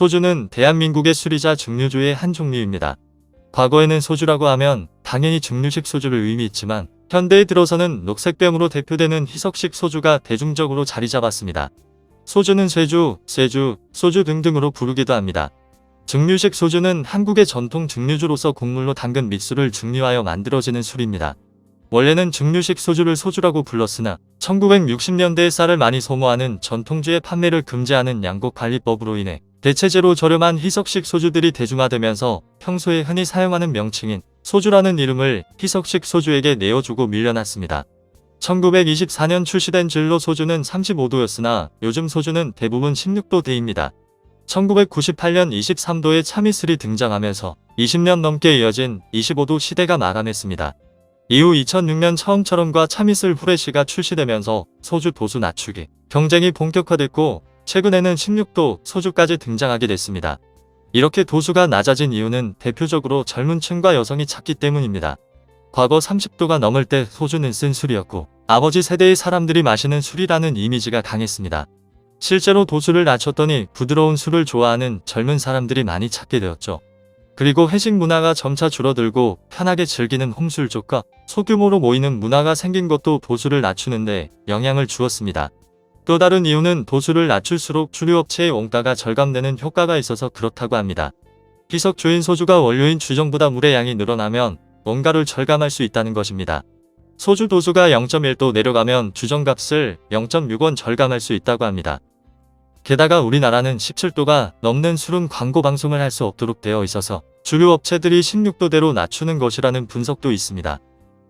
소주는 대한민국의 술이자 증류주의 한 종류입니다. 과거에는 소주라고 하면 당연히 증류식 소주를 의미했지만 현대에 들어서는 녹색병으로 대표되는 희석식 소주가 대중적으로 자리 잡았습니다. 소주는 쇠주, 쇠주, 소주 등등으로 부르기도 합니다. 증류식 소주는 한국의 전통 증류주로서 곡물로 담근 밑술을 증류하여 만들어지는 술입니다. 원래는 증류식 소주를 소주라고 불렀으나 1960년대에 쌀을 많이 소모하는 전통주의 판매를 금지하는 양곡관리법으로 인해 대체재로 저렴한 희석식 소주들이 대중화되면서 평소에 흔히 사용하는 명칭인 소주라는 이름을 희석식 소주에게 내어주고 밀려났습니다. 1924년 출시된 진로 소주는 35도였으나 요즘 소주는 대부분 16도대입니다. 1998년 23도의 참이슬이 등장하면서 20년 넘게 이어진 25도 시대가 마감했습니다. 이후 2006년 처음처럼과 참이슬 후레쉬가 출시되면서 소주 도수 낮추기 경쟁이 본격화됐고 최근에는 16도 소주까지 등장하게 됐습니다. 이렇게 도수가 낮아진 이유는 대표적으로 젊은 층과 여성이 찾기 때문입니다. 과거 30도가 넘을 때 소주는 쓴 술이었고 아버지 세대의 사람들이 마시는 술이라는 이미지가 강했습니다. 실제로 도수를 낮췄더니 부드러운 술을 좋아하는 젊은 사람들이 많이 찾게 되었죠. 그리고 회식 문화가 점차 줄어들고 편하게 즐기는 홈술족과 소규모로 모이는 문화가 생긴 것도 도수를 낮추는데 영향을 주었습니다. 또 다른 이유는 도수를 낮출수록 주류업체의 원가가 절감되는 효과가 있어서 그렇다고 합니다. 희석주인 소주가 원료인 주정보다 물의 양이 늘어나면 원가를 절감할 수 있다는 것입니다. 소주 도수가 0.1도 내려가면 주정값을 0.6원 절감할 수 있다고 합니다. 게다가 우리나라는 17도가 넘는 술은 광고 방송을 할 수 없도록 되어 있어서 주류 업체들이 16도대로 낮추는 것이라는 분석도 있습니다.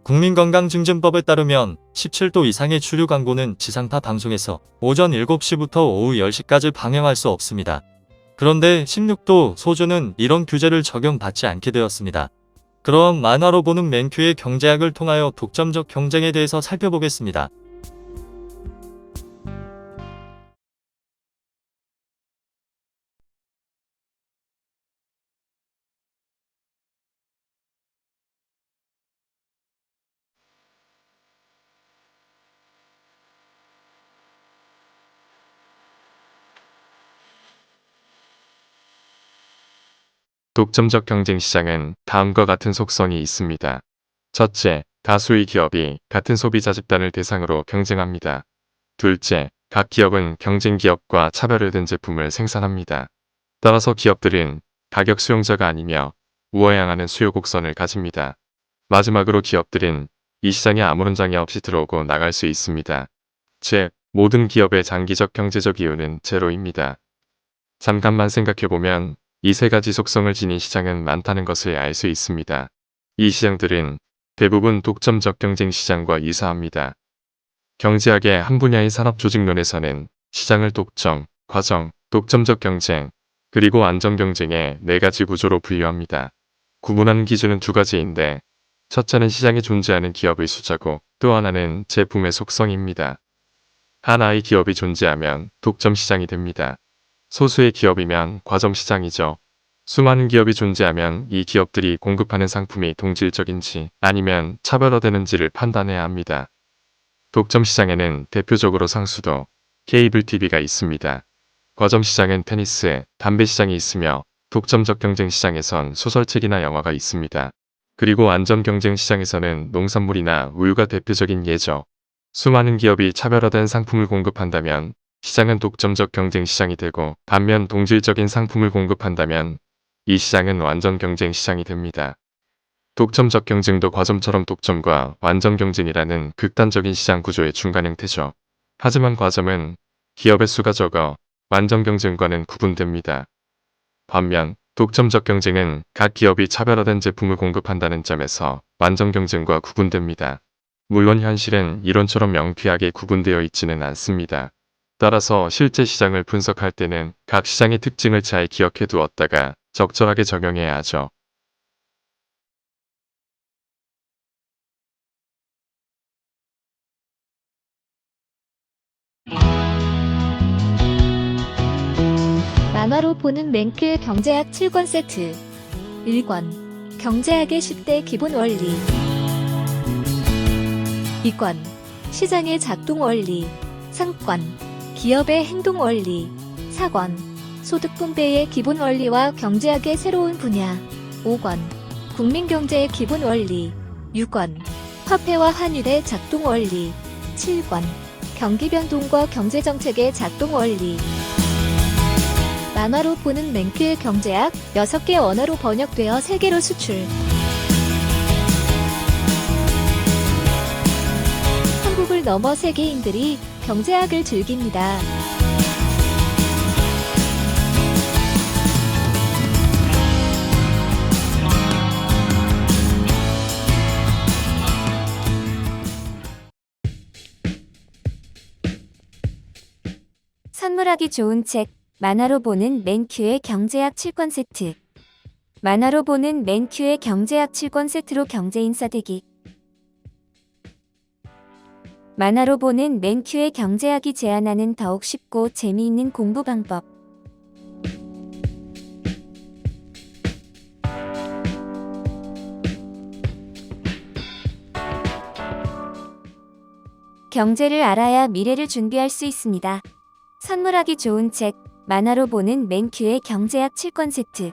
국민건강증진법에 따르면 17도 이상의 주류 광고는 지상파 방송에서 오전 7시부터 오후 10시까지 방영할 수 없습니다. 그런데 16도 소주는 이런 규제를 적용받지 않게 되었습니다. 그럼 만화로 보는 맨큐의 경제학을 통하여 독점적 경쟁에 대해서 살펴보겠습니다. 독점적 경쟁 시장은 다음과 같은 속성이 있습니다. 첫째, 다수의 기업이 같은 소비자 집단을 대상으로 경쟁합니다. 둘째, 각 기업은 경쟁 기업과 차별화된 제품을 생산합니다. 따라서 기업들은 가격 수용자가 아니며 우월향하는 수요 곡선을 가집니다. 마지막으로 기업들은 이 시장에 아무런 장애 없이 들어오고 나갈 수 있습니다. 즉, 모든 기업의 장기적 경제적 이유는 제로입니다. 잠깐만 생각해보면 이 세 가지 속성을 지닌 시장은 많다는 것을 알 수 있습니다. 이 시장들은 대부분 독점적 경쟁 시장과 유사합니다. 경제학의 한 분야의 산업조직론에서는 시장을 독점, 과정, 독점적 경쟁, 그리고 안정 경쟁의 네 가지 구조로 분류합니다. 구분하는 기준은 두 가지인데 첫째는 시장에 존재하는 기업의 숫자고 또 하나는 제품의 속성입니다. 하나의 기업이 존재하면 독점 시장이 됩니다. 소수의 기업이면 과점 시장이죠. 수많은 기업이 존재하면 이 기업들이 공급하는 상품이 동질적인지 아니면 차별화되는지를 판단해야 합니다. 독점 시장에는 대표적으로 상수도, 케이블 TV가 있습니다. 과점 시장엔 테니스, 담배 시장이 있으며 독점적 경쟁 시장에선 소설책이나 영화가 있습니다. 그리고 안전 경쟁 시장에서는 농산물이나 우유가 대표적인 예죠. 수많은 기업이 차별화된 상품을 공급한다면 시장은 독점적 경쟁 시장이 되고 반면 동질적인 상품을 공급한다면 이 시장은 완전 경쟁 시장이 됩니다. 독점적 경쟁도 과점처럼 독점과 완전 경쟁이라는 극단적인 시장 구조의 중간 형태죠. 하지만 과점은 기업의 수가 적어 완전 경쟁과는 구분됩니다. 반면 독점적 경쟁은 각 기업이 차별화된 제품을 공급한다는 점에서 완전 경쟁과 구분됩니다. 물론 현실은 이론처럼 명쾌하게 구분되어 있지는 않습니다. 따라서 실제 시장을 분석할 때는 각 시장의 특징을 잘 기억해 두었다가 적절하게 적용해야 하죠. 만화로 보는 맨큐의 경제학 7권 세트 1권 경제학의 10대 기본 원리 2권 시장의 작동 원리 3권 기업의 행동 원리 4권 소득 분배의 기본 원리와 경제학의 새로운 분야. 5권. 국민경제의 기본 원리. 6권. 화폐와 환율의 작동 원리. 7권. 경기 변동과 경제정책의 작동 원리. 만화로 보는 맨큐의 경제학 6개 언어로 번역되어 세계로 수출. 한국을 넘어 세계인들이 경제학을 즐깁니다. 선물하기 좋은 책, 만화로 보는 맨큐의 경제학 7권 세트. 만화로 보는 맨큐의 경제학 7권 세트로 경제인싸 되기. 만화로 보는 맨큐의 경제학이 제안하는 더욱 쉽고 재미있는 공부 방법. 경제를 알아야 미래를 준비할 수 있습니다. 선물하기 좋은 책, 만화로 보는 맨큐의 경제학 7권 세트.